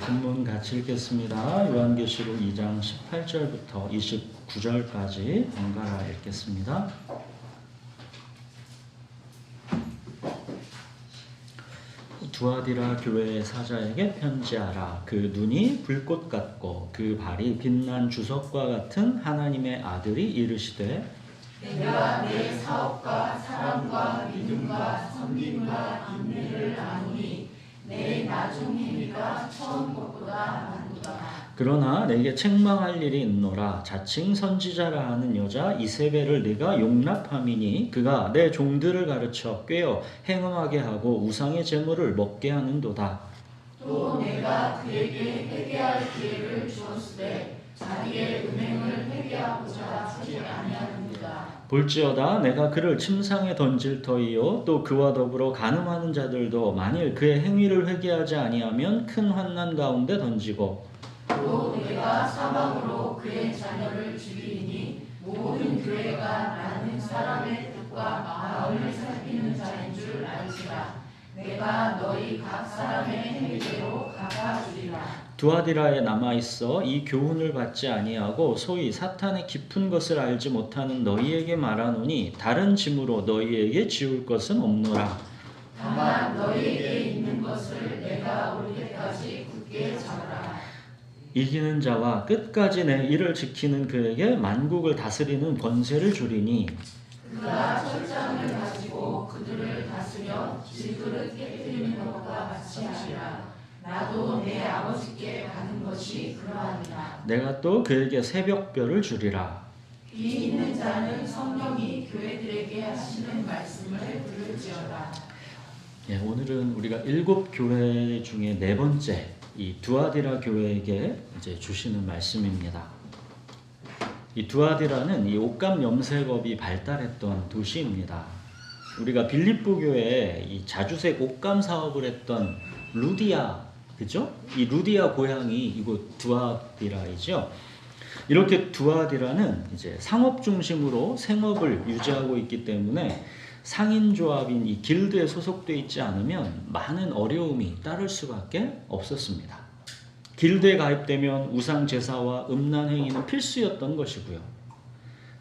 본문 같이 읽겠습니다. 요한계시록 2장 18절부터 29절까지 번갈아 읽겠습니다. 두아디라 교회의 사자에게 편지하라. 그 눈이 불꽃 같고 그 발이 빛난 주석과 같은 하나님의 아들이 이르시되 내가 내 사업과 사랑과 믿음과 섬김과 인내를 아노니 내 나중 행위가 처음 것보다 많도다. 그러나 내게 책망할 일이 있노라. 자칭 선지자라 하는 여자 이세벨을 네가 용납함이니 그가 내 종들을 가르쳐 꾀어 행음하게 하고 우상의 제물을 먹게 하는도다. 또 내가 그에게 회개할 기회를 주었으되 자기의 음행을 회개하고자 하지 아니하는도다. 볼지어다 내가 그를 침상에 던질 터이요 또 그와 더불어 간음하는 자들도 만일 그의 행위를 회개하지 아니하면 큰 환난 가운데 던지고 또 내가 사망으로 그의 자녀를 죽이니 모든 교회가 나는 사람의 뜻과 마음을 살피는 자인 줄 알지라. 내가 너희 각 사람의 행위대로 갚아주리라. 두아디라에 남아있어 이 교훈을 받지 아니하고 소위 사탄의 깊은 것을 알지 못하는 너희에게 말하노니 다른 짐으로 너희에게 지울 것은 없노라. 다만 너희에게 있는 것을 내가 올 때까지 굳게 잡으라. 이기는 자와 끝까지 내 일을 지키는 그에게 만국을 다스리는 권세를 주리니 그가 철장을 가지고 그들을 다스려 질그릇 깨뜨리는 것과 같이 하리라. 나도 내 아버지께 받은 것이 그러하니라. 내가 또 그에게 새벽별을 주리라. 이 있는 자는 성령이 교회들에게 하시는 말씀을 들을지어다. 예, 오늘은 우리가 7교회 중에 4번째 이 두아디라 교회에게 이제 주시는 말씀입니다. 이 두아디라는 이 옷감 염색업이 발달했던 도시입니다. 우리가 빌립보 교회에 이 자주색 옷감 사업을 했던 루디아, 그죠? 이 루디아 고향이 이곳 두아디라이죠. 이렇게 두아디라는 이제 상업 중심으로 생업을 유지하고 있기 때문에 상인조합인 이 길드에 소속돼 있지 않으면 많은 어려움이 따를 수밖에 없었습니다. 길드에 가입되면 우상 제사와 음란 행위는 필수였던 것이고요.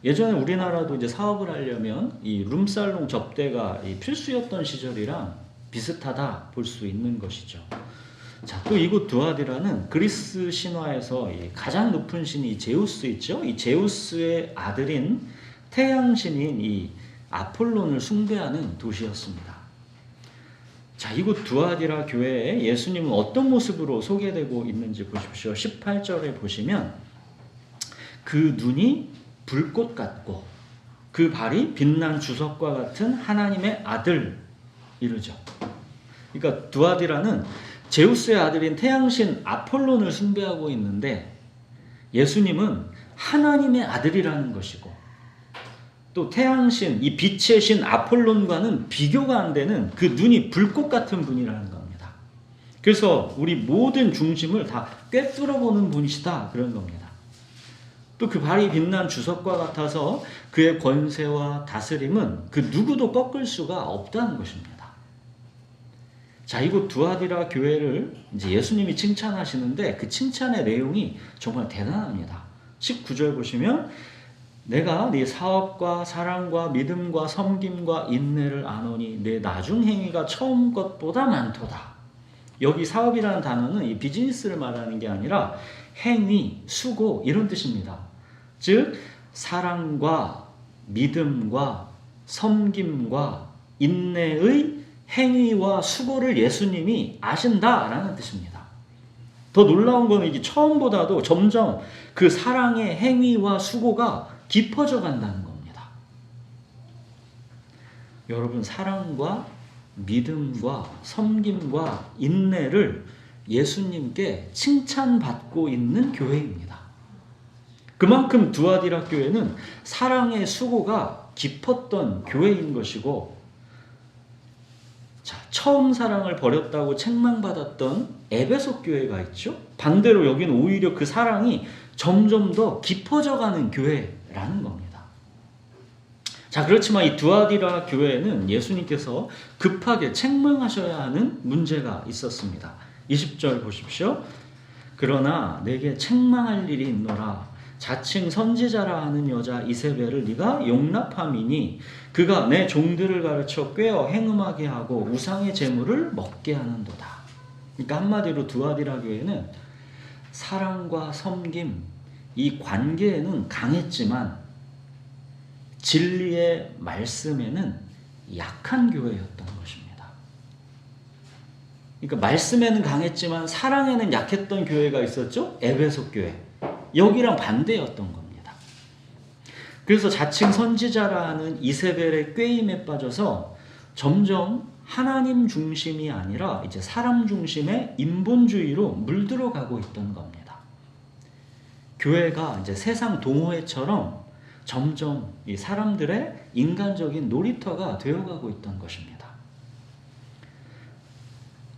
예전에 우리나라도 이제 사업을 하려면 이 룸살롱 접대가 이 필수였던 시절이랑 비슷하다 볼 수 있는 것이죠. 자, 또 이곳 두아디라는 그리스 신화에서 가장 높은 신이 제우스 있죠. 이 제우스의 아들인 태양신인 이 아폴론을 숭배하는 도시였습니다. 자, 이곳 두아디라 교회에 예수님은 어떤 모습으로 소개되고 있는지 보십시오. 18절에 보시면 그 눈이 불꽃 같고 그 발이 빛난 주석과 같은 하나님의 아들 이르죠. 그러니까 두아디라는 제우스의 아들인 태양신 아폴론을 숭배하고 있는데 예수님은 하나님의 아들이라는 것이고 또 태양신, 이 빛의 신 아폴론과는 비교가 안 되는 그 눈이 불꽃 같은 분이라는 겁니다. 그래서 우리 모든 중심을 다 꿰뚫어 보는 분이시다 그런 겁니다. 또 그 발이 빛난 주석과 같아서 그의 권세와 다스림은 그 누구도 꺾을 수가 없다는 것입니다. 자, 이곳 두아디라 교회를 이제 예수님이 칭찬하시는데 그 칭찬의 내용이 정말 대단합니다. 19절 보시면 내가 네 사업과 사랑과 믿음과 섬김과 인내를 아노니 내 나중 행위가 처음 것보다 많도다. 여기 사업이라는 단어는 이 비즈니스를 말하는 게 아니라 행위, 수고 이런 뜻입니다. 즉 사랑과 믿음과 섬김과 인내의 행위와 수고를 예수님이 아신다라는 뜻입니다. 더 놀라운 건 이게 처음보다도 점점 그 사랑의 행위와 수고가 깊어져 간다는 겁니다. 여러분, 사랑과 믿음과 섬김과 인내를 예수님께 칭찬받고 있는 교회입니다. 그만큼 두아디라 교회는 사랑의 수고가 깊었던 교회인 것이고, 자, 처음 사랑을 버렸다고 책망받았던 에베소 교회가 있죠. 반대로 여기는 오히려 그 사랑이 점점 더 깊어져가는 교회라는 겁니다. 자, 그렇지만 이 두아디라 교회에는 예수님께서 급하게 책망하셔야 하는 문제가 있었습니다. 20절 보십시오. 그러나 내게 책망할 일이 있노라. 자칭 선지자라 하는 여자 이세벨을 네가 용납함이니 그가 내 종들을 가르쳐 꾀어 행음하게 하고 우상의 제물을 먹게 하는도다. 그러니까 한마디로 두아디라 교회는 사랑과 섬김, 이 관계에는 강했지만 진리의 말씀에는 약한 교회였던 것입니다. 그러니까 말씀에는 강했지만 사랑에는 약했던 교회가 있었죠. 에베소 교회. 여기랑 반대였던 겁니다. 그래서 자칭 선지자라 하는 이세벨의 꾀임에 빠져서 점점 하나님 중심이 아니라 이제 사람 중심의 인본주의로 물들어가고 있던 겁니다. 교회가 이제 세상 동호회처럼 점점 이 사람들의 인간적인 놀이터가 되어가고 있던 것입니다.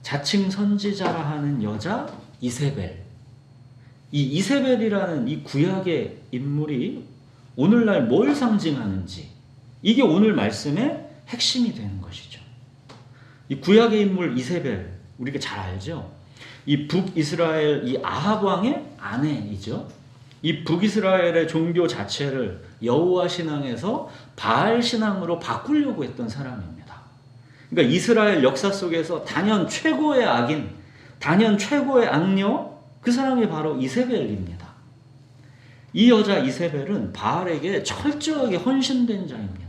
자칭 선지자라 하는 여자 이세벨. 이 이세벨이라는 이 구약의 인물이 오늘날 뭘 상징하는지 이게 오늘 말씀의 핵심이 되는 것이죠. 이 구약의 인물 이세벨 우리가 잘 알죠. 이 북이스라엘 이 아합 왕의 아내이죠. 이 북이스라엘의 종교 자체를 여호와 신앙에서 바알 신앙으로 바꾸려고 했던 사람입니다. 그러니까 이스라엘 역사 속에서 단연 최고의 악인, 단연 최고의 악녀 그 사람이 바로 이세벨입니다. 이 여자 이세벨은 바알에게 철저하게 헌신된 자입니다.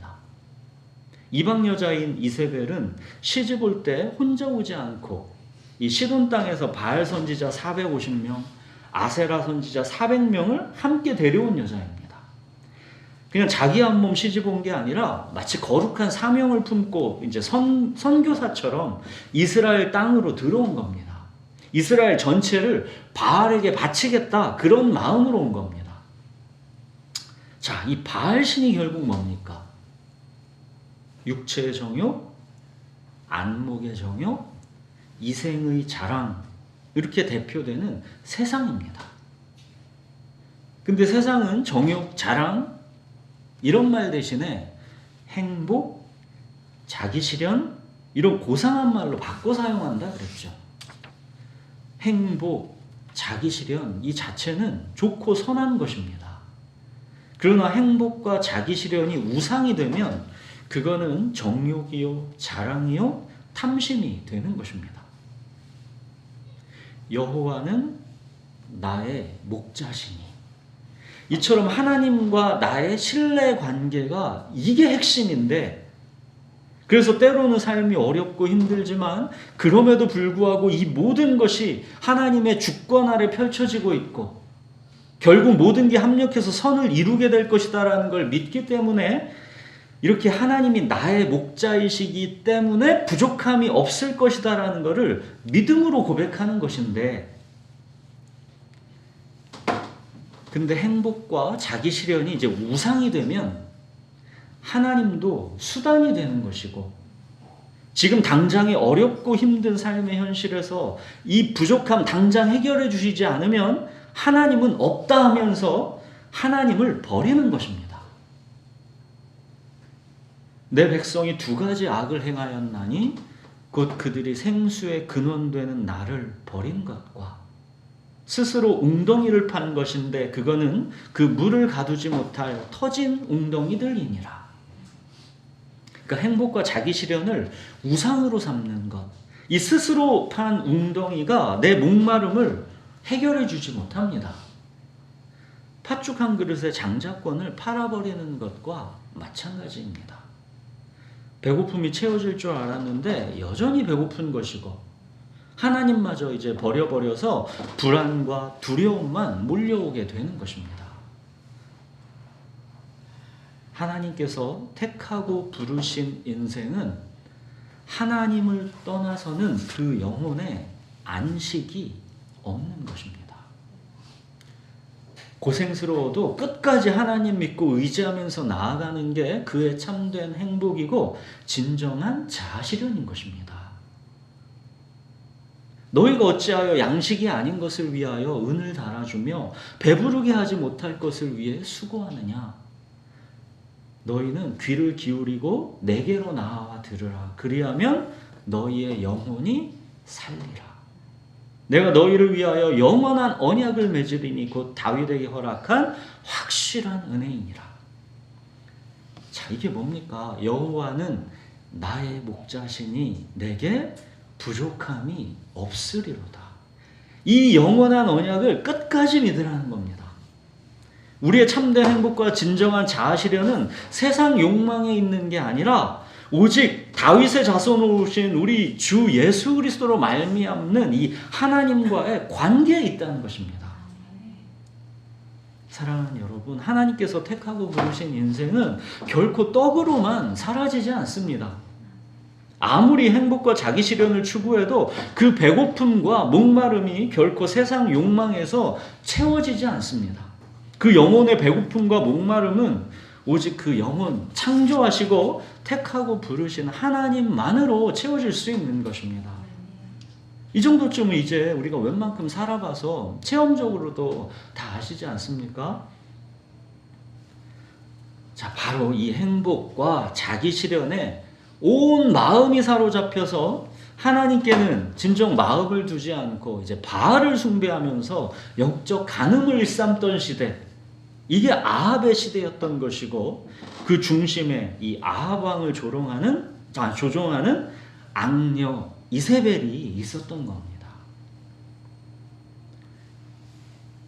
이방 여자인 이세벨은 시집 올 때 혼자 오지 않고 이 시돈 땅에서 바알 선지자 450명, 아세라 선지자 400명을 함께 데려온 여자입니다. 그냥 자기 한 몸 시집 온 게 아니라 마치 거룩한 사명을 품고 이제 선교사처럼 이스라엘 땅으로 들어온 겁니다. 이스라엘 전체를 바알에게 바치겠다 그런 마음으로 온 겁니다. 자, 이 바알 신이 결국 뭡니까? 육체의 정욕, 안목의 정욕, 이생의 자랑 이렇게 대표되는 세상입니다. 근데 세상은 정욕, 자랑 이런 말 대신에 행복, 자기실현 이런 고상한 말로 바꿔 사용한다 그랬죠. 행복, 자기실현 이 자체는 좋고 선한 것입니다. 그러나 행복과 자기실현이 우상이 되면 그거는 정욕이요, 자랑이요, 탐심이 되는 것입니다. 여호와는 나의 목자시니 이처럼 하나님과 나의 신뢰 관계가 이게 핵심인데 그래서 때로는 삶이 어렵고 힘들지만 그럼에도 불구하고 이 모든 것이 하나님의 주권 아래 펼쳐지고 있고 결국 모든 게 합력해서 선을 이루게 될 것이다라는 걸 믿기 때문에 이렇게 하나님이 나의 목자이시기 때문에 부족함이 없을 것이다라는 것을 믿음으로 고백하는 것인데 근데 행복과 자기 실현이 이제 우상이 되면 하나님도 수단이 되는 것이고 지금 당장의 어렵고 힘든 삶의 현실에서 이 부족함 당장 해결해 주시지 않으면 하나님은 없다 하면서 하나님을 버리는 것입니다. 내 백성이 두 가지 악을 행하였나니 곧 그들이 생수의 근원되는 나를 버린 것과 스스로 웅덩이를 판 것인데 그거는 그 물을 가두지 못할 터진 웅덩이들이니라. 그러니까 행복과 자기 실현을 우상으로 삼는 것. 이 스스로 판 웅덩이가 내 목마름을 해결해 주지 못합니다. 팥죽 한 그릇의 장자권을 팔아버리는 것과 마찬가지입니다. 배고픔이 채워질 줄 알았는데 여전히 배고픈 것이고 하나님마저 이제 버려버려서 불안과 두려움만 몰려오게 되는 것입니다. 하나님께서 택하고 부르신 인생은 하나님을 떠나서는 그 영혼에 안식이 없는 것입니다. 고생스러워도 끝까지 하나님 믿고 의지하면서 나아가는 게 그의 참된 행복이고 진정한 자아실현인 것입니다. 너희가 어찌하여 양식이 아닌 것을 위하여 은을 달아주며 배부르게 하지 못할 것을 위해 수고하느냐. 너희는 귀를 기울이고 내게로 나와 들으라. 그리하면 너희의 영혼이 살리라. 내가 너희를 위하여 영원한 언약을 맺으리니 곧 다윗에게 허락한 확실한 은혜이니라. 자, 이게 뭡니까? 여호와는 나의 목자시니 내게 부족함이 없으리로다. 이 영원한 언약을 끝까지 믿으라는 겁니다. 우리의 참된 행복과 진정한 자아 실현은 세상 욕망에 있는 게 아니라 오직 다윗의 자손으로 오신 우리 주 예수 그리스도로 말미암는 이 하나님과의 관계에 있다는 것입니다. 사랑하는 여러분, 하나님께서 택하고 부르신 인생은 결코 떡으로만 사라지지 않습니다. 아무리 행복과 자기 실현을 추구해도 그 배고픔과 목마름이 결코 세상 욕망에서 채워지지 않습니다. 그 영혼의 배고픔과 목마름은 오직 그 영혼 창조하시고 택하고 부르신 하나님만으로 채워질 수 있는 것입니다. 이 정도쯤은 이제 우리가 웬만큼 살아봐서 체험적으로도 다 아시지 않습니까? 자, 바로 이 행복과 자기 실현에 온 마음이 사로잡혀서 하나님께는 진정 마음을 두지 않고 이제 바알을 숭배하면서 영적 간음을 일삼던 시대, 이게 아합의 시대였던 것이고 그 중심에 이 아합 왕을 조종하는 악녀 이세벨이 있었던 겁니다.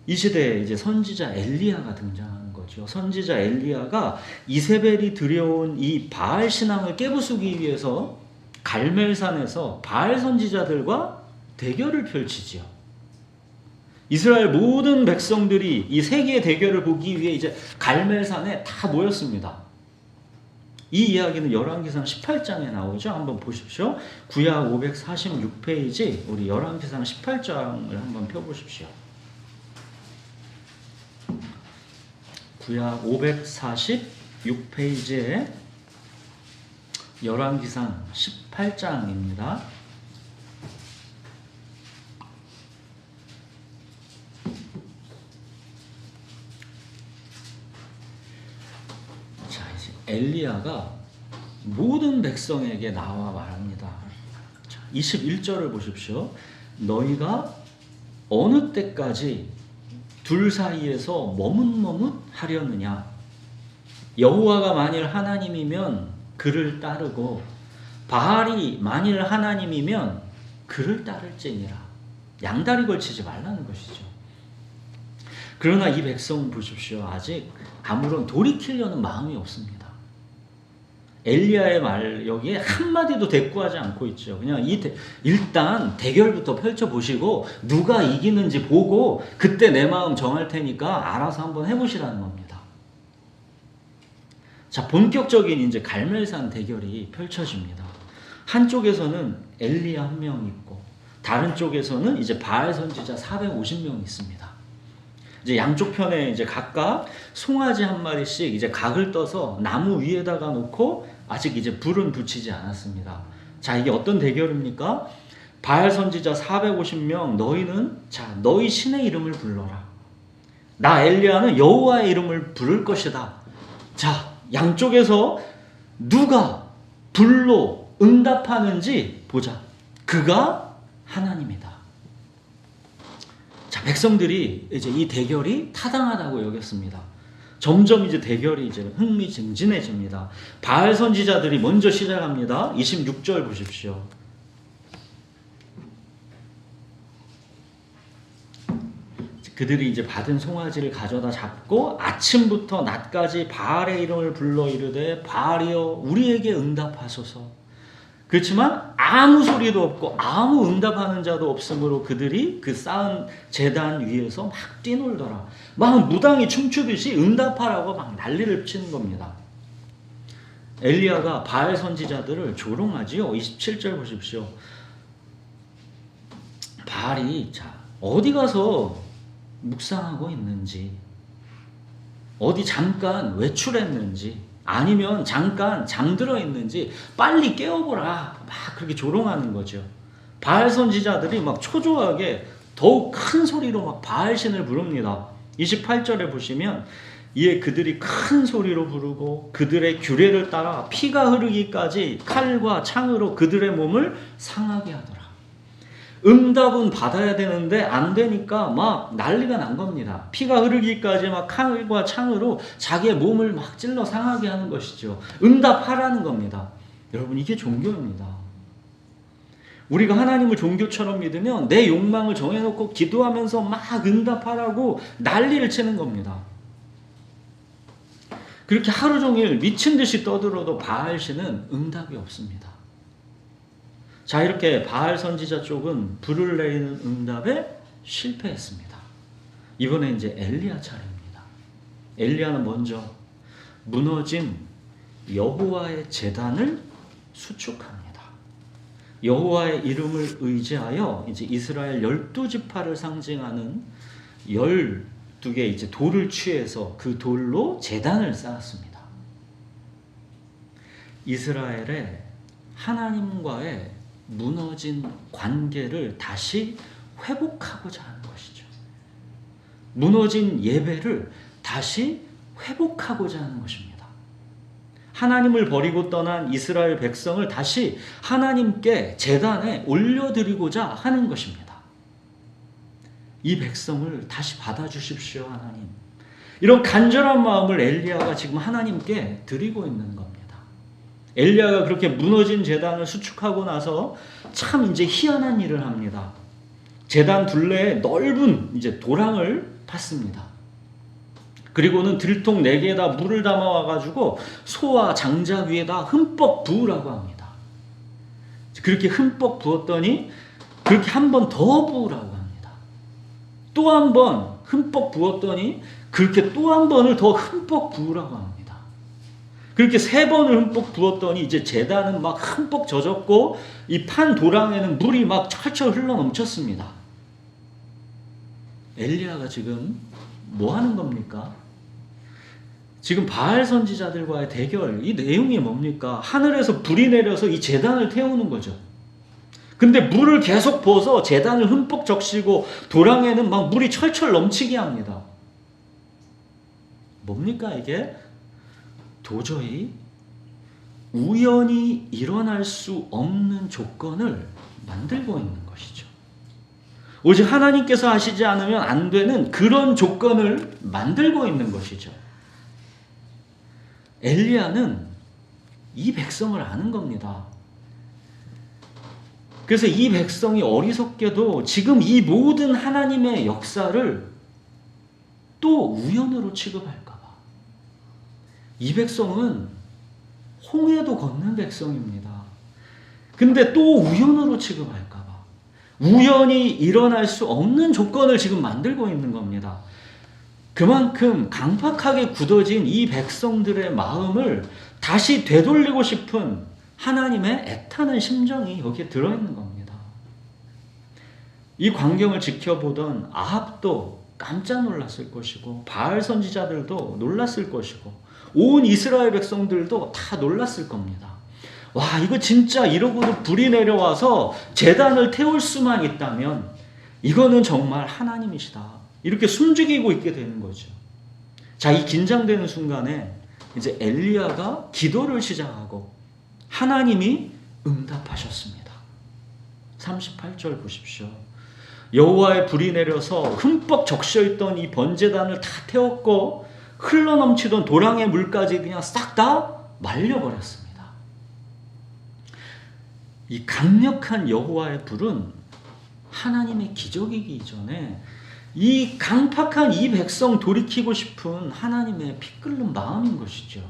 이 시대에 이제 선지자 엘리야가 등장하는 거죠. 선지자 엘리야가 이세벨이 들여온 이 바알 신앙을 깨부수기 위해서 갈멜산에서 바알 선지자들과 대결을 펼치지요. 이스라엘 모든 백성들이 이 세계의 대결을 보기 위해 이제 갈멜산에 다 모였습니다. 이 이야기는 열왕기상 18장에 나오죠. 한번 보십시오. 구약 546페이지 우리 열왕기상 18장을 한번 펴보십시오. 구약 546페이지에 열왕기상 18장입니다. 자, 이제 엘리야가 모든 백성에게 나와 말합니다. 자, 21절을 보십시오. 너희가 어느 때까지 둘 사이에서 머뭇머뭇 하려느냐? 여호와가 만일 하나님이면 그를 따르고 바알이 만일 하나님이면 그를 따를지니라. 양다리 걸치지 말라는 것이죠. 그러나 이 백성 보십시오. 아직 아무런 돌이키려는 마음이 없습니다. 엘리야의 말 여기에 한마디도 대꾸하지 않고 있죠. 그냥 일단 대결부터 펼쳐보시고 누가 이기는지 보고 그때 내 마음 정할 테니까 알아서 한번 해보시라는 겁니다. 자, 본격적인 이제 갈멜산 대결이 펼쳐집니다. 한쪽에서는 엘리야 한 명 있고 다른 쪽에서는 이제 바알 선지자 450명 있습니다. 이제 양쪽 편에 이제 각각 송아지 한 마리씩 이제 각을 떠서 나무 위에다가 놓고 아직 이제 불은 붙이지 않았습니다. 자, 이게 어떤 대결입니까? 바알 선지자 450명, 너희는 자, 너희 신의 이름을 불러라. 나 엘리야는 여호와의 이름을 부를 것이다. 자, 양쪽에서 누가 불로 응답하는지 보자. 그가 하나님이다. 자, 백성들이 이제 이 대결이 타당하다고 여겼습니다. 점점 이제 대결이 이제 흥미진진해집니다. 바알 선지자들이 먼저 시작합니다. 26절 보십시오. 그들이 이제 받은 송아지를 가져다 잡고 아침부터 낮까지 바알의 이름을 불러 이르되 바알이여 우리에게 응답하소서. 그렇지만 아무 소리도 없고 아무 응답하는 자도 없으므로 그들이 그 쌓은 제단 위에서 막 뛰놀더라. 막 무당이 춤추듯이 응답하라고 막 난리를 치는 겁니다. 엘리야가 바알 선지자들을 조롱하지요. 27절 보십시오. 바알이 자 어디 가서 묵상하고 있는지, 어디 잠깐 외출했는지, 아니면 잠깐 잠들어 있는지 빨리 깨워보라. 막 그렇게 조롱하는 거죠. 바알 선지자들이 막 초조하게 더욱 큰 소리로 막 바알신을 부릅니다. 28절에 보시면 이에 그들이 큰 소리로 부르고 그들의 규례를 따라 피가 흐르기까지 칼과 창으로 그들의 몸을 상하게 하더라. 응답은 받아야 되는데 안 되니까 막 난리가 난 겁니다. 피가 흐르기까지 막 칼과 창으로 자기의 몸을 막 찔러 상하게 하는 것이죠. 응답하라는 겁니다. 여러분, 이게 종교입니다. 우리가 하나님을 종교처럼 믿으면 내 욕망을 정해놓고 기도하면서 막 응답하라고 난리를 치는 겁니다. 그렇게 하루 종일 미친 듯이 떠들어도 바알신은 응답이 없습니다. 자, 이렇게 바알 선지자 쪽은 불을 내리는 응답에 실패했습니다. 이번에 이제 엘리야 차례입니다. 엘리야는 먼저 무너진 여호와의 제단을 수축합니다. 여호와의 이름을 의지하여 이제 이스라엘 12지파를 상징하는 12개 이제 돌을 취해서 그 돌로 제단을 쌓았습니다. 이스라엘의 하나님과의 무너진 관계를 다시 회복하고자 하는 것이죠. 무너진 예배를 다시 회복하고자 하는 것입니다. 하나님을 버리고 떠난 이스라엘 백성을 다시 하나님께 제단에 올려드리고자 하는 것입니다. 이 백성을 다시 받아주십시오, 하나님. 이런 간절한 마음을 엘리야가 지금 하나님께 드리고 있는 겁니다. 엘리야가 그렇게 무너진 제단을 수축하고 나서 참 이제 희한한 일을 합니다. 제단 둘레에 넓은 이제 도랑을 팠습니다. 그리고는 들통 4개에다 물을 담아와 가지고 소와 장작 위에다 흠뻑 부으라고 합니다. 그렇게 흠뻑 부었더니 그렇게 한 번 더 부으라고 합니다. 또 한 번 흠뻑 부었더니 그렇게 또 한 번을 더 흠뻑 부으라고 합니다. 그렇게 3번을 흠뻑 부었더니 이제 제단은 막 흠뻑 젖었고 이 판 도랑에는 물이 막 철철 흘러 넘쳤습니다. 엘리야가 지금 뭐 하는 겁니까? 지금 바알 선지자들과의 대결, 이 내용이 뭡니까? 하늘에서 불이 내려서 이 제단을 태우는 거죠. 근데 물을 계속 부어서 제단을 흠뻑 적시고 도랑에는 막 물이 철철 넘치게 합니다. 뭡니까 이게? 도저히 우연히 일어날 수 없는 조건을 만들고 있는 것이죠. 오직 하나님께서 하시지 않으면 안 되는 그런 조건을 만들고 있는 것이죠. 엘리야는 이 백성을 아는 겁니다. 그래서 이 백성이 어리석게도 지금 이 모든 하나님의 역사를 또 우연으로 취급할까 봐. 이 백성은 홍해도 걷는 백성입니다. 근데 또 우연으로 취급할까 봐. 우연히 일어날 수 없는 조건을 지금 만들고 있는 겁니다. 그만큼 강팍하게 굳어진 이 백성들의 마음을 다시 되돌리고 싶은 하나님의 애타는 심정이 여기에 들어있는 겁니다. 이 광경을 지켜보던 아합도 깜짝 놀랐을 것이고 바알 선지자들도 놀랐을 것이고 온 이스라엘 백성들도 다 놀랐을 겁니다. 와, 이거 진짜 이러고도 불이 내려와서 제단을 태울 수만 있다면 이거는 정말 하나님이시다. 이렇게 숨죽이고 있게 되는 거죠. 자, 이 긴장되는 순간에 이제 엘리야가 기도를 시작하고 하나님이 응답하셨습니다. 38절 보십시오. 여호와의 불이 내려서 흠뻑 적셔있던 이 번제단을 다 태웠고 흘러넘치던 도랑의 물까지 그냥 싹 다 말려버렸습니다. 이 강력한 여호와의 불은 하나님의 기적이기 이전에 이 강팍한 이 백성 돌이키고 싶은 하나님의 피 끓는 마음인 것이죠.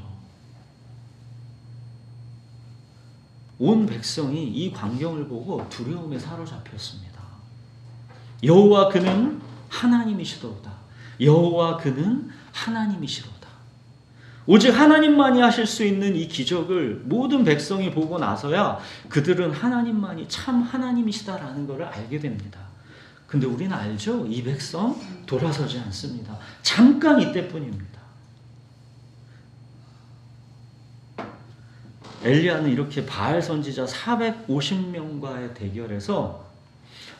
온 백성이 이 광경을 보고 두려움에 사로잡혔습니다. 여호와 그는 하나님이시도다. 여호와 그는 하나님이시도다. 오직 하나님만이 하실 수 있는 이 기적을 모든 백성이 보고 나서야 그들은 하나님만이 참 하나님이시다라는 것을 알게 됩니다. 근데 우리는 알죠? 이 백성 돌아서지 않습니다. 잠깐 이때뿐입니다. 엘리야는 이렇게 바알 선지자 450명과의 대결에서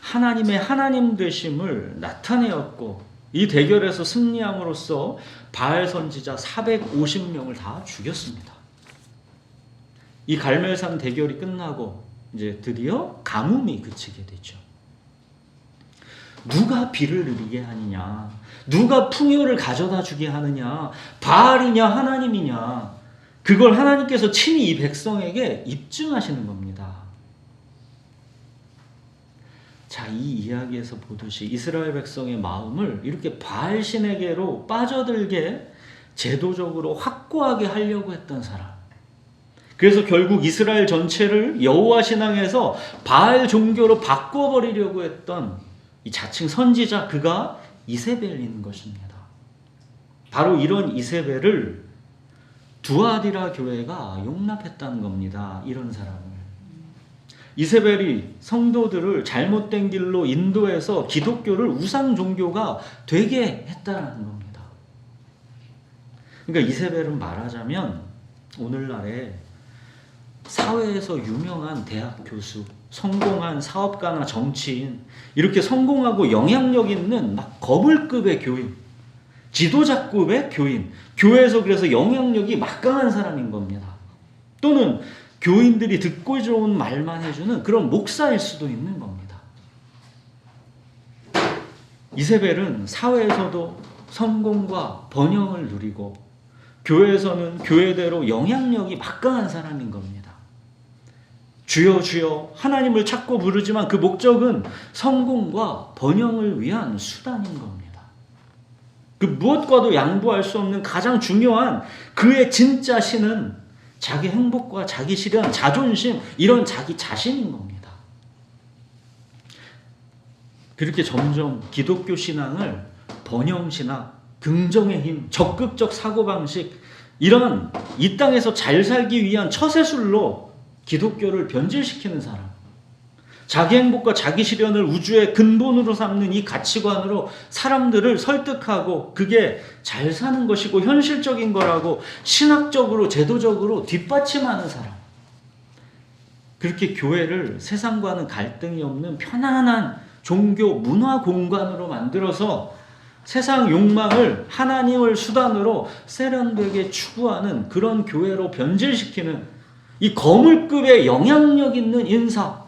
하나님의 하나님 되심을 나타내었고 이 대결에서 승리함으로써 바알 선지자 450명을 다 죽였습니다. 이 갈멜산 대결이 끝나고 이제 드디어 가뭄이 그치게 되죠. 누가 비를 내리게 하느냐? 누가 풍요를 가져다 주게 하느냐? 바알이냐 하나님이냐? 그걸 하나님께서 친히 이 백성에게 입증하시는 겁니다. 자, 이 이야기에서 보듯이 이스라엘 백성의 마음을 이렇게 바알 신에게로 빠져들게 제도적으로 확고하게 하려고 했던 사람. 그래서 결국 이스라엘 전체를 여호와 신앙에서 바알 종교로 바꿔버리려고 했던 이 자칭 선지자, 그가 이세벨인 것입니다. 바로 이런 이세벨을 두아디라 교회가 용납했다는 겁니다. 이런 사람을. 이세벨이 성도들을 잘못된 길로 인도해서 기독교를 우상 종교가 되게 했다는 겁니다. 그러니까 이세벨은 말하자면 오늘날에 사회에서 유명한 대학 교수, 성공한 사업가나 정치인, 이렇게 성공하고 영향력 있는 막 거물급의 교인, 지도자급의 교인, 교회에서 그래서 영향력이 막강한 사람인 겁니다. 또는 교인들이 듣고 좋은 말만 해주는 그런 목사일 수도 있는 겁니다. 이세벨은 사회에서도 성공과 번영을 누리고 교회에서는 교회대로 영향력이 막강한 사람인 겁니다. 주여 주여 하나님을 찾고 부르지만 그 목적은 성공과 번영을 위한 수단인 겁니다. 그 무엇과도 양보할 수 없는 가장 중요한 그의 진짜 신은 자기 행복과 자기 실현, 자존심, 이런 자기 자신인 겁니다. 그렇게 점점 기독교 신앙을 번영신학, 긍정의 힘, 적극적 사고방식, 이런 이 땅에서 잘 살기 위한 처세술로 기독교를 변질시키는 사람, 자기 행복과 자기 실현을 우주의 근본으로 삼는 이 가치관으로 사람들을 설득하고 그게 잘 사는 것이고 현실적인 거라고 신학적으로 제도적으로 뒷받침하는 사람, 그렇게 교회를 세상과는 갈등이 없는 편안한 종교 문화 공간으로 만들어서 세상 욕망을 하나님을 수단으로 세련되게 추구하는 그런 교회로 변질시키는 이 거물급의 영향력 있는 인사,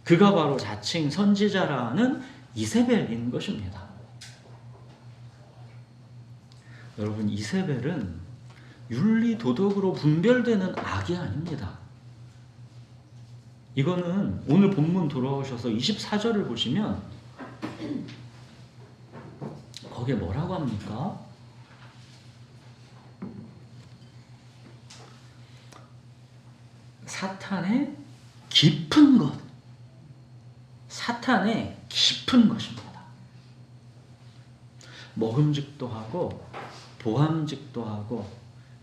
그가 바로 자칭 선지자라는 이세벨인 것입니다. 여러분, 이세벨은 윤리 도덕으로 분별되는 악이 아닙니다. 이거는 오늘 본문 돌아오셔서 24절을 보시면 거기에 뭐라고 합니까? 사탄의 깊은 것, 사탄의 깊은 것입니다. 먹음직도 하고 보함직도 하고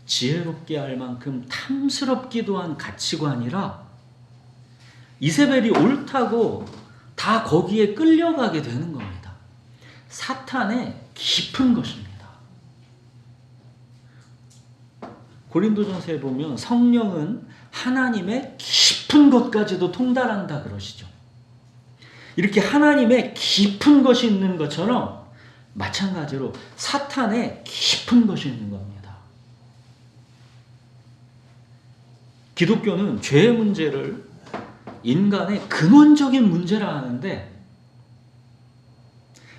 지혜롭게 할 만큼 탐스럽기도 한 가치관이라 이세벨이 옳다고 다 거기에 끌려가게 되는 겁니다. 사탄의 깊은 것입니다. 고린도전서에 보면 성령은 하나님의 깊은 것까지도 통달한다 그러시죠. 이렇게 하나님의 깊은 것이 있는 것처럼 마찬가지로 사탄의 깊은 것이 있는 겁니다. 기독교는 죄의 문제를 인간의 근원적인 문제라 하는데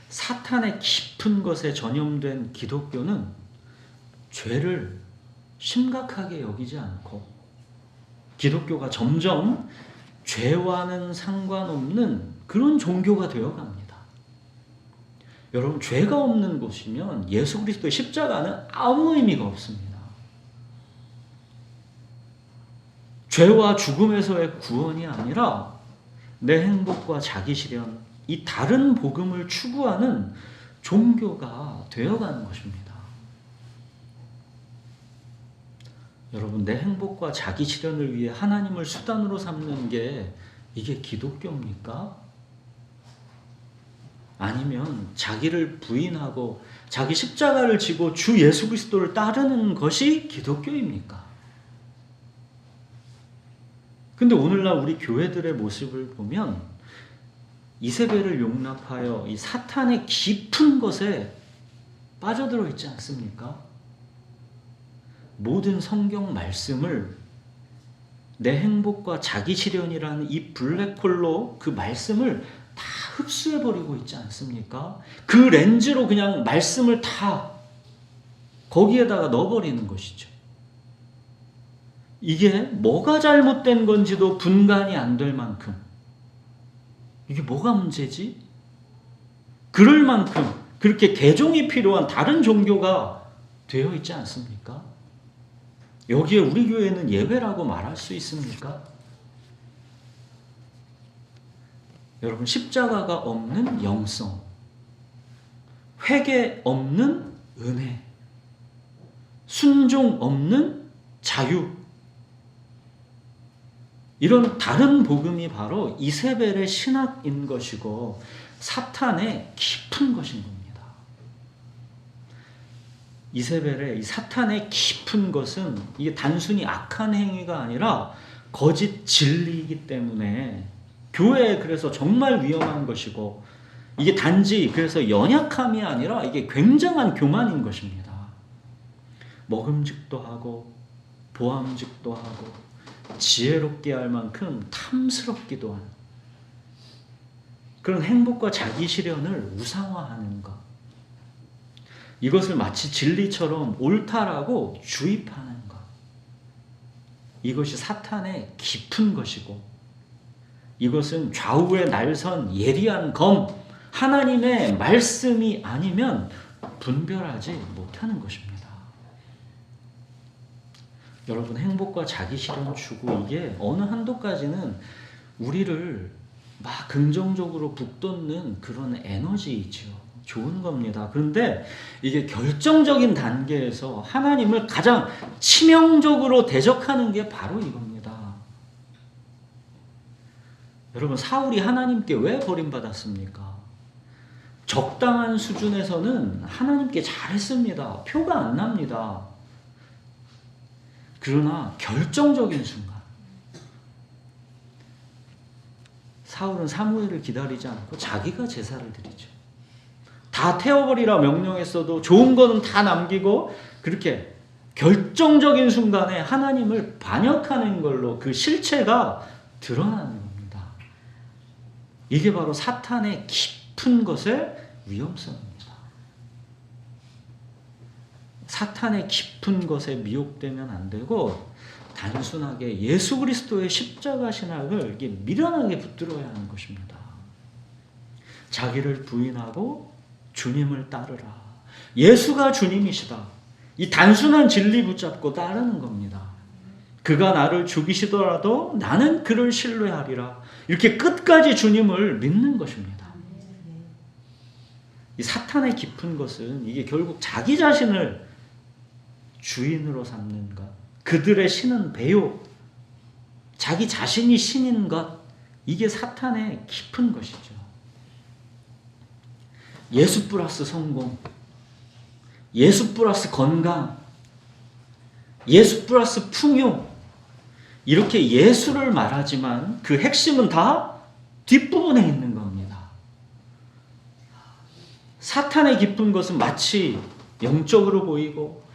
사탄의 깊은 것에 전염된 기독교는 죄를 심각하게 여기지 않고 기독교가 점점 죄와는 상관없는 그런 종교가 되어갑니다. 여러분, 죄가 없는 곳이면 예수 그리스도의 십자가는 아무 의미가 없습니다. 죄와 죽음에서의 구원이 아니라 내 행복과 자기 실현, 이 다른 복음을 추구하는 종교가 되어가는 것입니다. 여러분, 내 행복과 자기 실현을 위해 하나님을 수단으로 삼는 게 이게 기독교입니까? 아니면 자기를 부인하고 자기 십자가를 지고 주 예수 그리스도를 따르는 것이 기독교입니까? 근데 오늘날 우리 교회들의 모습을 보면 이세벨을 용납하여 이 사탄의 깊은 것에 빠져들어 있지 않습니까? 모든 성경 말씀을 내 행복과 자기 실현이라는 이 블랙홀로 그 말씀을 다 흡수해버리고 있지 않습니까? 그 렌즈로 그냥 말씀을 다 거기에다가 넣어버리는 것이죠. 이게 뭐가 잘못된 건지도 분간이 안 될 만큼, 이게 뭐가 문제지? 그럴 만큼 그렇게 개종이 필요한 다른 종교가 되어 있지 않습니까? 여기에 우리 교회는 예외라고 말할 수 있습니까? 여러분, 십자가가 없는 영성, 회개 없는 은혜, 순종 없는 자유, 이런 다른 복음이 바로 이세벨의 신학인 것이고 사탄의 깊은 것인 겁니다. 이세벨의 이 사탄의 깊은 것은 이게 단순히 악한 행위가 아니라 거짓 진리이기 때문에 교회에 그래서 정말 위험한 것이고, 이게 단지 그래서 연약함이 아니라 이게 굉장한 교만인 것입니다. 먹음직도 하고 보암직도 하고 지혜롭게 할 만큼 탐스럽기도 한 그런 행복과 자기 실현을 우상화하는 것, 이것을 마치 진리처럼 옳다라고 주입하는 것, 이것이 사탄의 깊은 것이고, 이것은 좌우에 날선 예리한 검, 하나님의 말씀이 아니면 분별하지 못하는 것입니다. 여러분, 행복과 자기 실현 추구, 이게 어느 한도까지는 우리를 막 긍정적으로 북돋는 그런 에너지이죠. 좋은 겁니다. 그런데 이게 결정적인 단계에서 하나님을 가장 치명적으로 대적하는 게 바로 이겁니다. 여러분, 사울이 하나님께 왜 버림받았습니까? 적당한 수준에서는 하나님께 잘했습니다. 표가 안 납니다. 그러나 결정적인 순간, 사울은 사무엘을 기다리지 않고 자기가 제사를 드리죠. 다 태워버리라 명령했어도 좋은 거는 다 남기고, 그렇게 결정적인 순간에 하나님을 반역하는 걸로 그 실체가 드러나는 겁니다. 이게 바로 사탄의 깊은 것의 위험성입니다. 사탄의 깊은 것에 미혹되면 안 되고, 단순하게 예수 그리스도의 십자가 신학을 이게 미련하게 붙들어야 하는 것입니다. 자기를 부인하고 주님을 따르라. 예수가 주님이시다. 이 단순한 진리 붙잡고 따르는 겁니다. 그가 나를 죽이시더라도 나는 그를 신뢰하리라. 이렇게 끝까지 주님을 믿는 것입니다. 이 사탄의 깊은 것은 이게 결국 자기 자신을 주인으로 삼는 것, 그들의 신은 배요, 자기 자신이 신인 것, 이게 사탄의 깊은 것이죠. 예수 플러스 성공, 예수 플러스 건강, 예수 플러스 풍요, 이렇게 예수를 말하지만 그 핵심은 다 뒷부분에 있는 겁니다. 사탄의 깊은 것은 마치 영적으로 보이고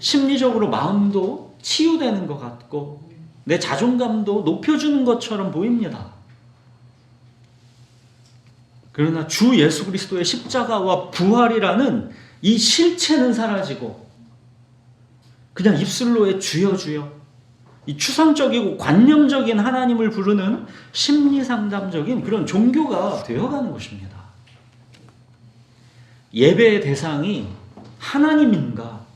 심리적으로 마음도 치유되는 것 같고 내 자존감도 높여주는 것처럼 보입니다. 그러나 주 예수 그리스도의 십자가와 부활이라는 이 실체는 사라지고 그냥 입술로의 주여 주여, 이 추상적이고 관념적인 하나님을 부르는 심리상담적인 그런 종교가 되어가는 것입니다. 예배의 대상이 하나님인가?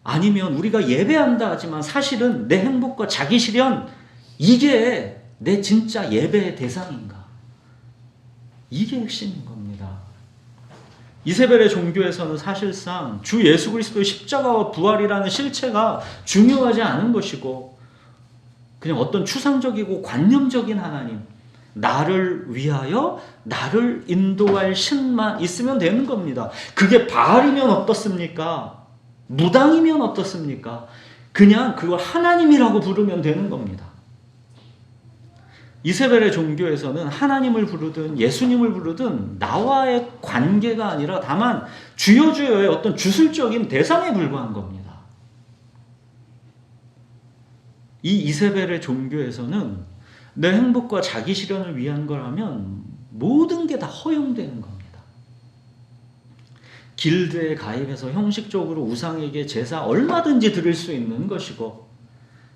아니면 우리가 예배한다 하지만 사실은 내 행복과 자기 실현, 이게 내 진짜 예배의 대상인가? 이게 핵심인 겁니다. 이세벨의 종교에서는 사실상 주 예수 그리스도의 십자가와 부활이라는 실체가 중요하지 않은 것이고, 그냥 어떤 추상적이고 관념적인 하나님, 나를 위하여 나를 인도할 신만 있으면 되는 겁니다. 그게 바알이면 어떻습니까? 무당이면 어떻습니까? 그냥 그걸 하나님이라고 부르면 되는 겁니다. 이세벨의 종교에서는 하나님을 부르든 예수님을 부르든 나와의 관계가 아니라 다만 주여 주여의 어떤 주술적인 대상에 불과한 겁니다. 이 이세벨의 종교에서는 내 행복과 자기 실현을 위한 거라면 모든 게 다 허용되는 겁니다. 길드에 가입해서 형식적으로 우상에게 제사 얼마든지 드릴 수 있는 것이고,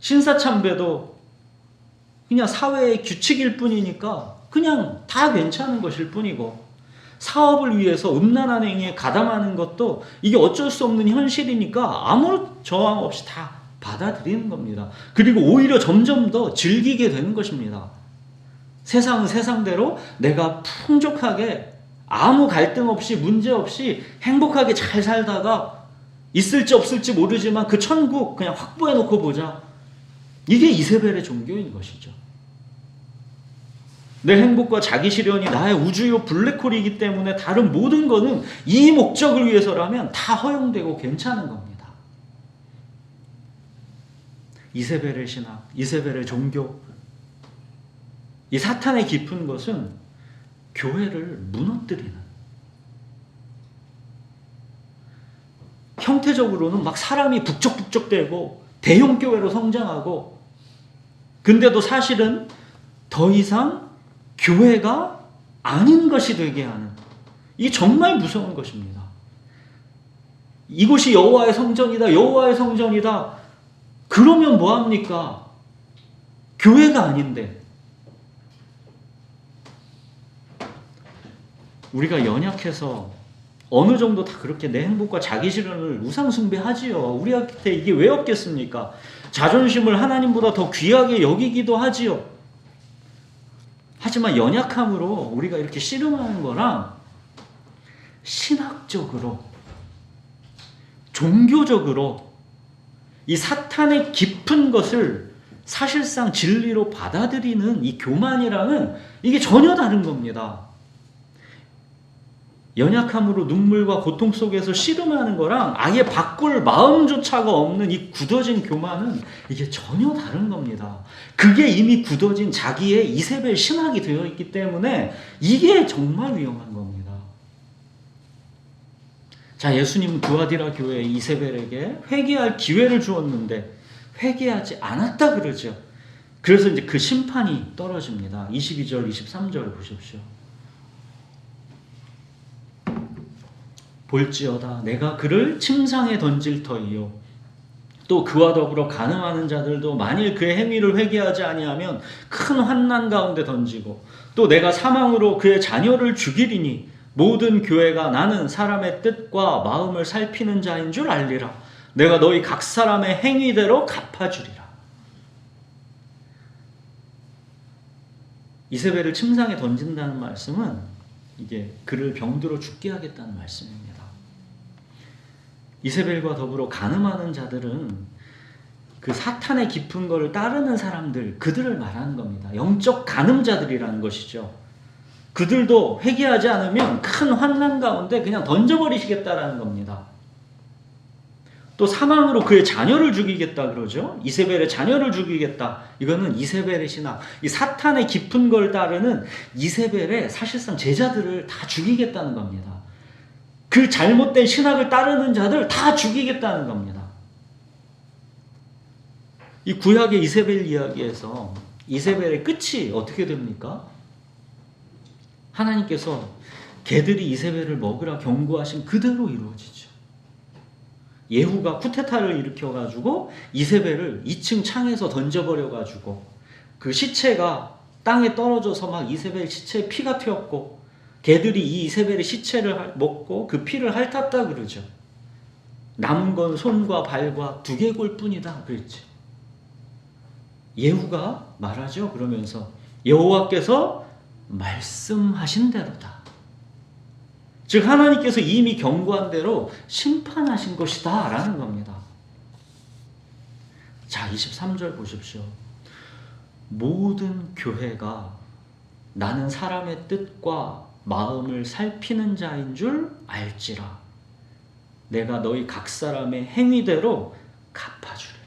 신사참배도 그냥 사회의 규칙일 뿐이니까 그냥 다 괜찮은 것일 뿐이고, 사업을 위해서 음란한 행위에 가담하는 것도 이게 어쩔 수 없는 현실이니까 아무런 저항 없이 다 받아들이는 겁니다. 그리고 오히려 점점 더 즐기게 되는 것입니다. 세상은 세상대로 내가 풍족하게 아무 갈등 없이 문제 없이 행복하게 잘 살다가 있을지 없을지 모르지만 그 천국 그냥 확보해 놓고 보자. 이게 이세벨의 종교인 것이죠. 내 행복과 자기 실현이 나의 우주요 블랙홀이기 때문에 다른 모든 거는 이 목적을 위해서라면 다 허용되고 괜찮은 겁니다. 이세벨의 신학, 이세벨의 종교, 이 사탄의 깊은 것은 교회를 무너뜨리는, 형태적으로는 막 사람이 북적북적대고 대형 교회로 성장하고, 근데도 사실은 더 이상 교회가 아닌 것이 되게 하는, 이게 정말 무서운 것입니다. 이곳이 여호와의 성전이다, 여호와의 성전이다. 그러면 뭐합니까? 교회가 아닌데. 우리가 연약해서 어느 정도 다 그렇게 내 행복과 자기 실현을 우상숭배하지요. 우리한테 이게 왜 없겠습니까? 자존심을 하나님보다 더 귀하게 여기기도 하지요. 하지만 연약함으로 우리가 이렇게 씨름하는 거랑 신학적으로, 종교적으로 이 사탄의 깊은 것을 사실상 진리로 받아들이는 이 교만이랑은 이게 전혀 다른 겁니다. 연약함으로 눈물과 고통 속에서 씨름하는 거랑 아예 바꿀 마음조차가 없는 이 굳어진 교만은 이게 전혀 다른 겁니다. 그게 이미 굳어진 자기의 이세벨 신학이 되어 있기 때문에 이게 정말 위험한 겁니다. 자, 예수님은 두아디라 교회 이세벨에게 회개할 기회를 주었는데 회개하지 않았다 그러죠. 그래서 이제 그 심판이 떨어집니다. 22절, 23절 보십시오. 볼지어다 내가 그를 침상에 던질 터이요 또 그와 더불어 간음하는 자들도 만일 그의 행위를 회개하지 아니하면 큰 환난 가운데 던지고, 또 내가 사망으로 그의 자녀를 죽이리니 모든 교회가 나는 사람의 뜻과 마음을 살피는 자인 줄 알리라. 내가 너희 각 사람의 행위대로 갚아주리라. 이세벨을 침상에 던진다는 말씀은 이게 그를 병들어 죽게 하겠다는 말씀입니다. 이세벨과 더불어 간음하는 자들은 그 사탄의 깊은 것을 따르는 사람들, 그들을 말하는 겁니다. 영적 간음자들이라는 것이죠. 그들도 회개하지 않으면 큰 환난 가운데 그냥 던져버리시겠다라는 겁니다. 또 사망으로 그의 자녀를 죽이겠다 그러죠. 이세벨의 자녀를 죽이겠다. 이거는 이세벨의 신학, 이 사탄의 깊은 걸 따르는 이세벨의 사실상 제자들을 다 죽이겠다는 겁니다. 그 잘못된 신학을 따르는 자들 다 죽이겠다는 겁니다. 이 구약의 이세벨 이야기에서 이세벨의 끝이 어떻게 됩니까? 하나님께서 개들이 이세벨을 먹으라 경고하신 그대로 이루어지죠. 예후가 쿠데타를 일으켜가지고 이세벨을 2층 창에서 던져버려가지고 그 시체가 땅에 떨어져서 막 이세벨 시체에 피가 튀었고, 개들이 이 이세벨의 시체를 먹고 그 피를 핥았다 그러죠. 남은 건 손과 발과 두개골 뿐이다 그랬지. 예후가 말하죠. 그러면서 여호와께서 말씀하신 대로다. 즉 하나님께서 이미 경고한 대로 심판하신 것이다 라는 겁니다. 자, 23절 보십시오. 모든 교회가 나는 사람의 뜻과 마음을 살피는 자인 줄 알지라. 내가 너희 각 사람의 행위대로 갚아주리라.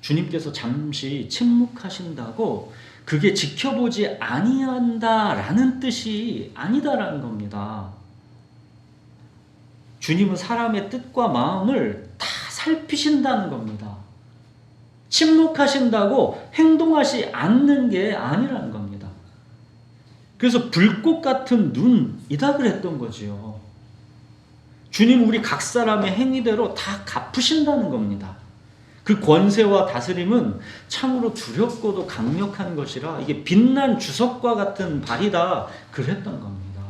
주님께서 잠시 침묵하신다고 그게 지켜보지 아니한다라는 뜻이 아니다라는 겁니다. 주님은 사람의 뜻과 마음을 다 살피신다는 겁니다. 침묵하신다고 행동하지 않는 게 아니라는 겁니다. 그래서 불꽃 같은 눈이다 그랬던 거지요. 주님 우리 각 사람의 행위대로 다 갚으신다는 겁니다. 그 권세와 다스림은 참으로 두렵고도 강력한 것이라 이게 빛난 주석과 같은 발이다 그랬던 겁니다.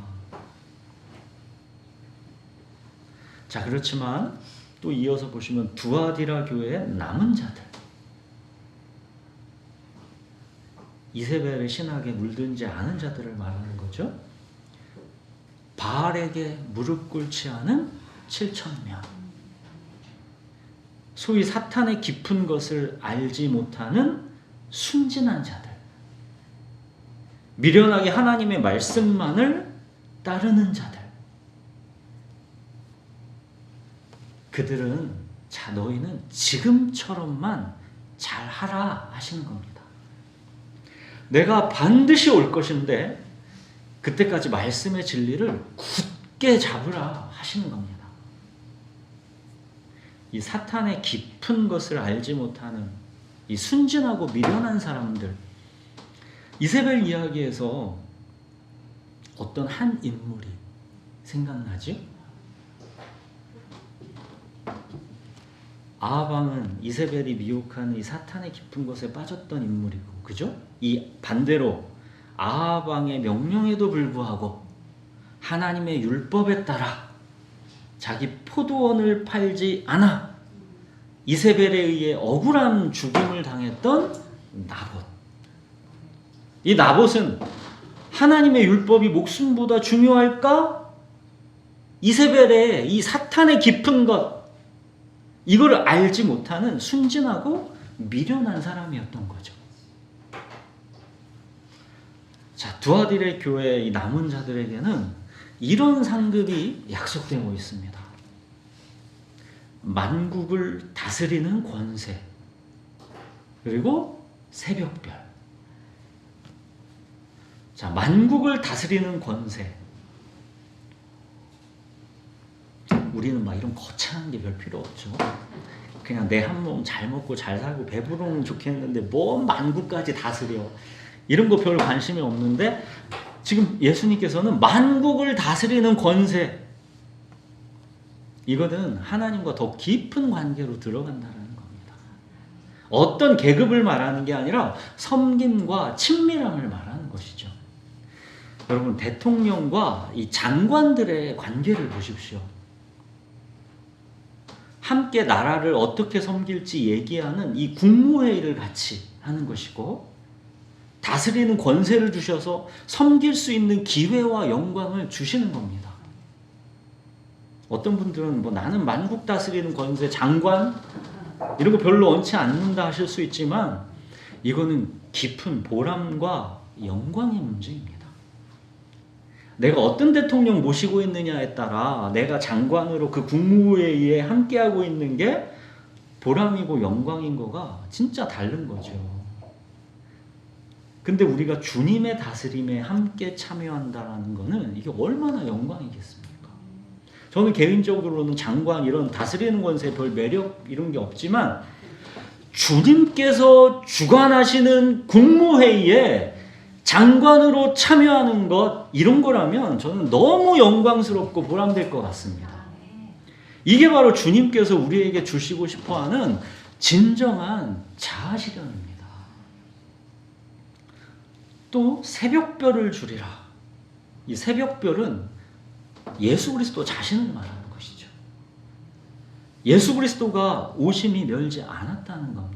자, 그렇지만 또 이어서 보시면 두아디라 교회의 남은 자들, 이세벨의 신학에 물들지 않은 자들을 말하는 거죠. 바알에게 무릎 꿇지 않은 7,000명, 소위 사탄의 깊은 것을 알지 못하는 순진한 자들, 미련하게 하나님의 말씀만을 따르는 자들, 그들은 자 너희는 지금처럼만 잘하라 하시는 겁니다. 내가 반드시 올 것인데 그때까지 말씀의 진리를 굳게 잡으라 하시는 겁니다. 이 사탄의 깊은 것을 알지 못하는 이 순진하고 미련한 사람들, 이세벨 이야기에서 어떤 한 인물이 생각나지? 아합 왕은 이세벨이 미혹하는 이 사탄의 깊은 것에 빠졌던 인물이고, 그죠? 이 반대로 아합 왕의 명령에도 불구하고 하나님의 율법에 따라 자기 포도원을 팔지 않아 이세벨에 의해 억울한 죽임을 당했던 나봇. 이 나봇은 하나님의 율법이 목숨보다 중요할까? 이세벨의 이 사탄의 깊은 것, 이걸 알지 못하는 순진하고 미련한 사람이었던 거죠. 자, 두아딜의 교회 이 남은 자들에게는 이런 상급이 약속되고 있습니다. 만국을 다스리는 권세, 그리고 새벽별. 자, 만국을 다스리는 권세. 우리는 막 이런 거창한 게 별 필요 없죠. 그냥 내 한 몸 잘 먹고 잘 살고 배부르면 좋겠는데 뭔 만국까지 다스려. 이런 거 별 관심이 없는데 지금 예수님께서는 만국을 다스리는 권세, 이거는 하나님과 더 깊은 관계로 들어간다는 겁니다. 어떤 계급을 말하는 게 아니라 섬김과 친밀함을 말하는 것이죠. 여러분, 대통령과 이 장관들의 관계를 보십시오. 함께 나라를 어떻게 섬길지 얘기하는 이 국무회의를 같이 하는 것이고, 다스리는 권세를 주셔서 섬길 수 있는 기회와 영광을 주시는 겁니다. 어떤 분들은 뭐 나는 만국 다스리는 권세, 장관 이런 거 별로 원치 않는다 하실 수 있지만 이거는 깊은 보람과 영광의 문제입니다. 내가 어떤 대통령 모시고 있느냐에 따라 내가 장관으로 그 국무회의에 함께하고 있는 게 보람이고 영광인 거가 진짜 다른 거죠. 근데 우리가 주님의 다스림에 함께 참여한다는 거는 이게 얼마나 영광이겠습니까? 저는 개인적으로는 장관 이런 다스리는 권세 별 매력 이런 게 없지만 주님께서 주관하시는 국무회의에 장관으로 참여하는 것, 이런 거라면 저는 너무 영광스럽고 보람될 것 같습니다. 이게 바로 주님께서 우리에게 주시고 싶어하는 진정한 자아실현입니다. 또 새벽별을 주리라. 이 새벽별은 예수 그리스도 자신을 말하는 것이죠. 예수 그리스도가 오심이 멀지 않았다는 겁니다.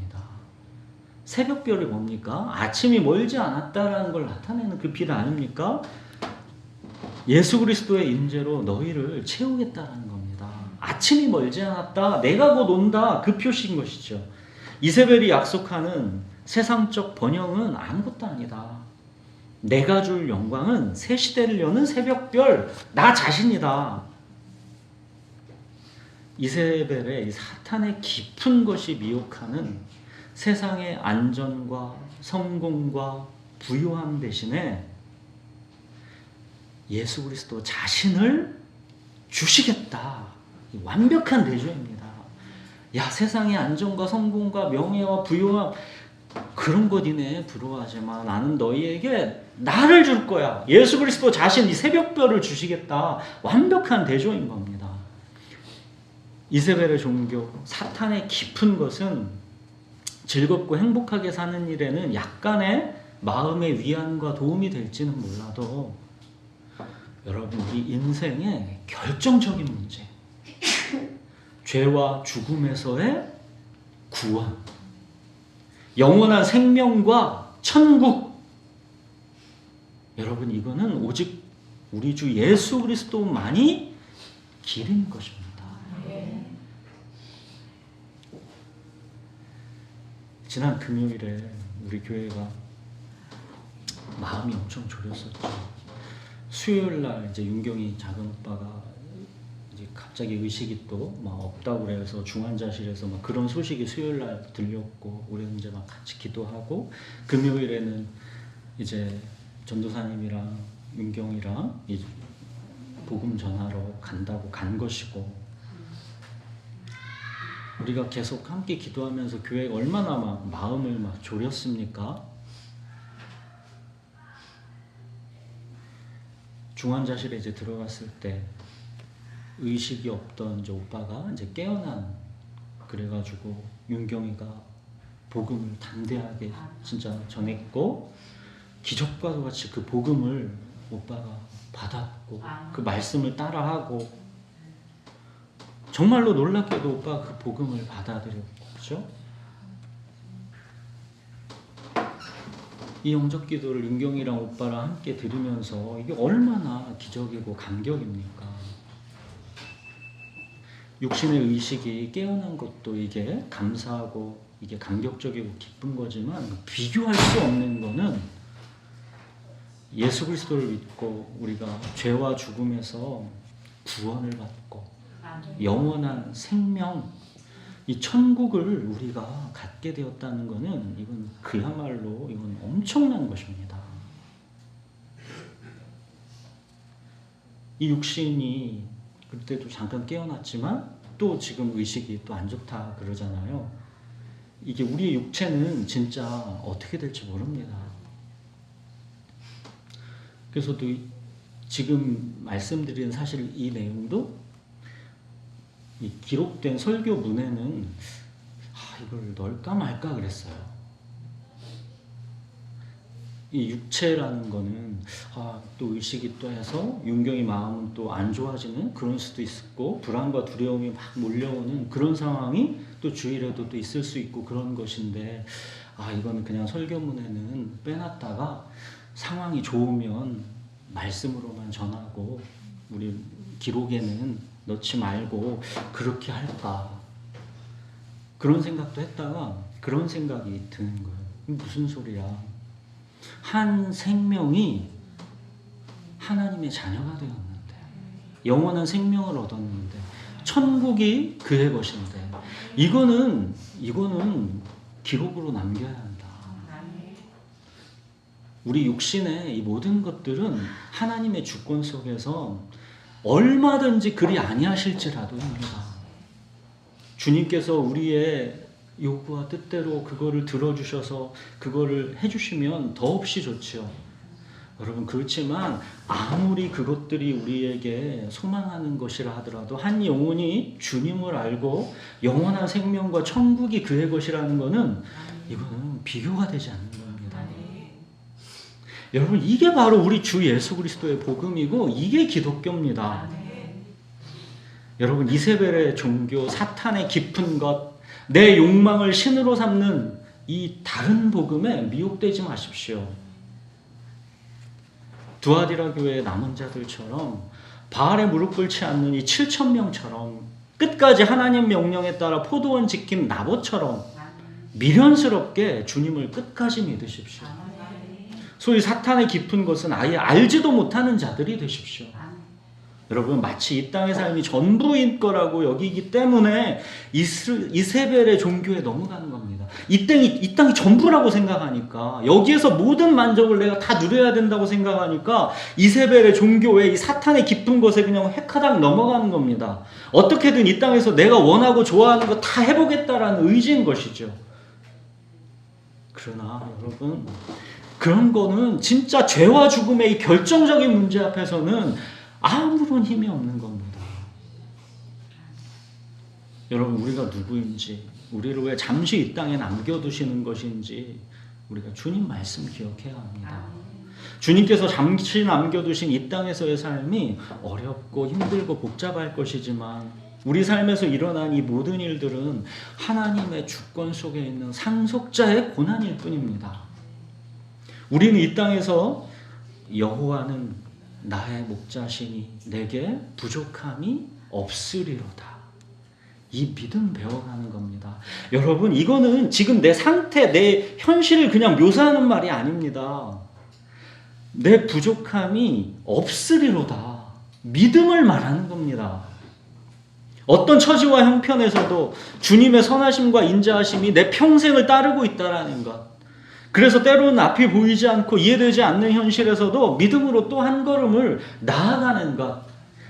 새벽별이 뭡니까? 아침이 멀지 않았다라는 걸 나타내는 그 빛 아닙니까? 예수 그리스도의 임재로 너희를 채우겠다는 겁니다. 아침이 멀지 않았다, 내가 곧 온다, 그 표시인 것이죠. 이세벨이 약속하는 세상적 번영은 아무것도 아니다. 내가 줄 영광은 새 시대를 여는 새벽별, 나 자신이다. 이세벨의 사탄의 깊은 것이 미혹하는 세상의 안전과 성공과 부유함 대신에 예수 그리스도 자신을 주시겠다. 완벽한 대조입니다. 야, 세상의 안정과 성공과 명예와 부유함 그런 것 이내 부러워하지만 나는 너희에게 나를 줄 거야. 예수 그리스도 자신 이 새벽별을 주시겠다. 완벽한 대조인 겁니다. 이세벨의 종교, 사탄의 깊은 것은 즐겁고 행복하게 사는 일에는 약간의 마음의 위안과 도움이 될지는 몰라도 여러분, 우리 인생의 결정적인 문제, 죄와 죽음에서의 구원, 영원한 생명과 천국, 여러분 이거는 오직 우리 주 예수 그리스도만이 길인 것입니다. 지난 금요일에 우리 교회가 마음이 엄청 졸였었죠. 수요일 날 이제 윤경이 작은 오빠가 이제 갑자기 의식이 또 막 없다고 그래서 중환자실에서 막 그런 소식이 수요일 날 들렸고 우리는 이제 막 같이 기도하고 금요일에는 이제 전도사님이랑 윤경이랑 이제 복음 전하러 간다고 간 것이고 우리가 계속 함께 기도하면서 교회가 얼마나 막 마음을 막 졸였습니까? 중환자실에 이제 들어갔을 때 의식이 없던 이제 오빠가 이제 깨어난 그래가지고 윤경이가 복음을 담대하게 진짜 전했고 기적과도 같이 그 복음을 오빠가 받았고 그 말씀을 따라하고 정말로 놀랍게도 오빠가 그 복음을 받아들였고 그렇죠? 이 영적 기도를 윤경이랑 오빠랑 함께 들으면서 이게 얼마나 기적이고 감격입니까? 육신의 의식이 깨어난 것도 이게 감사하고 이게 감격적이고 기쁜 거지만 비교할 수 없는 거는 예수 그리스도를 믿고 우리가 죄와 죽음에서 구원을 받고 영원한 생명, 이 천국을 우리가 갖게 되었다는 것은 이건 그야말로 이건 엄청난 것입니다. 이 육신이 그때도 잠깐 깨어났지만 또 지금 의식이 또 안 좋다 그러잖아요. 이게 우리의 육체는 진짜 어떻게 될지 모릅니다. 그래서 또 지금 말씀드린 사실 이 내용도 이 기록된 설교문에는 이걸 넣을까 말까 그랬어요. 이 육체라는 거는 또 의식이 또 해서 윤경이 마음은 또 안 좋아지는 그런 수도 있었고 불안과 두려움이 막 몰려오는 그런 상황이 또 주일에도 또 있을 수 있고 그런 것인데 이거는 그냥 설교문에는 빼놨다가 상황이 좋으면 말씀으로만 전하고 우리 기록에는 넣지 말고 그렇게 할까 그런 생각도 했다가 그런 생각이 드는 거예요. 무슨 소리야? 한 생명이 하나님의 자녀가 되었는데 영원한 생명을 얻었는데 천국이 그의 것인데 이거는 기록으로 남겨야 한다. 우리 육신의 이 모든 것들은 하나님의 주권 속에서 얼마든지 그리 아니하실지라도입니다. 주님께서 우리의 요구와 뜻대로 그거를 들어주셔서 그거를 해주시면 더없이 좋죠. 여러분 그렇지만 아무리 그것들이 우리에게 소망하는 것이라 하더라도 한 영혼이 주님을 알고 영원한 생명과 천국이 그의 것이라는 것은 이거는 비교가 되지 않는 겁니다. 여러분 이게 바로 우리 주 예수 그리스도의 복음이고 이게 기독교입니다. 여러분 이세벨의 종교, 사탄의 깊은 것, 내 욕망을 신으로 삼는 이 다른 복음에 미혹되지 마십시오. 두아디라 교회의 남은 자들처럼 바알에 무릎 꿇지 않는 이 7,000명처럼 끝까지 하나님 명령에 따라 포도원 지킨 나봇처럼 미련스럽게 주님을 끝까지 믿으십시오. 소위 사탄의 깊은 것은 아예 알지도 못하는 자들이 되십시오. 여러분 마치 이 땅의 삶이 전부인 거라고 여기기 때문에 이세벨의 종교에 넘어가는 겁니다. 이 땅이 전부라고 생각하니까, 여기에서 모든 만족을 내가 다 누려야 된다고 생각하니까 이세벨의 종교에, 이 사탄의 깊은 것에 그냥 획하당 넘어가는 겁니다. 어떻게든 이 땅에서 내가 원하고 좋아하는 거 다 해보겠다라는 의지인 것이죠. 그러나 여러분, 그런 거는 진짜 죄와 죽음의 이 결정적인 문제 앞에서는 아무런 힘이 없는 겁니다. 여러분, 우리가 누구인지, 우리를 왜 잠시 이 땅에 남겨두시는 것인지 우리가 주님 말씀 기억해야 합니다. 주님께서 잠시 남겨두신 이 땅에서의 삶이 어렵고 힘들고 복잡할 것이지만 우리 삶에서 일어난 이 모든 일들은 하나님의 주권 속에 있는 상속자의 고난일 뿐입니다. 우리는 이 땅에서 여호와는 나의 목자시니 내게 부족함이 없으리로다. 이 믿음 배워가는 겁니다. 여러분, 이거는 지금 내 상태, 내 현실을 그냥 묘사하는 말이 아닙니다. 내 부족함이 없으리로다. 믿음을 말하는 겁니다. 어떤 처지와 형편에서도 주님의 선하심과 인자하심이 내 평생을 따르고 있다라는 것. 그래서 때로는 앞이 보이지 않고 이해되지 않는 현실에서도 믿음으로 또 한 걸음을 나아가는 것.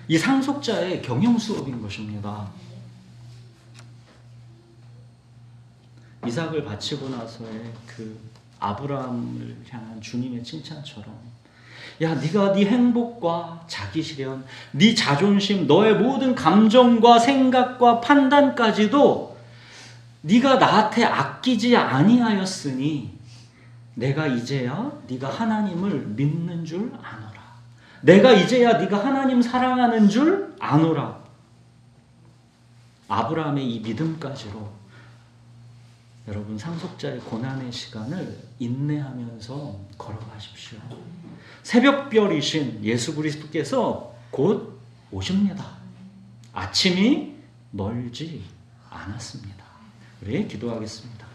이 상속자의 경영 수업인 것입니다. 이삭을 바치고 나서의 그 아브라함을 향한 주님의 칭찬처럼, 야, 네가 네 행복과 자기 실현, 네 자존심, 너의 모든 감정과 생각과 판단까지도 네가 나한테 아끼지 아니하였으니 내가 이제야 네가 하나님을 믿는 줄 아노라. 내가 이제야 네가 하나님 사랑하는 줄 아노라. 아브라함의 이 믿음까지로 여러분, 상속자의 고난의 시간을 인내하면서 걸어가십시오. 새벽별이신 예수 그리스도께서 곧 오십니다. 아침이 멀지 않았습니다. 우리 기도하겠습니다.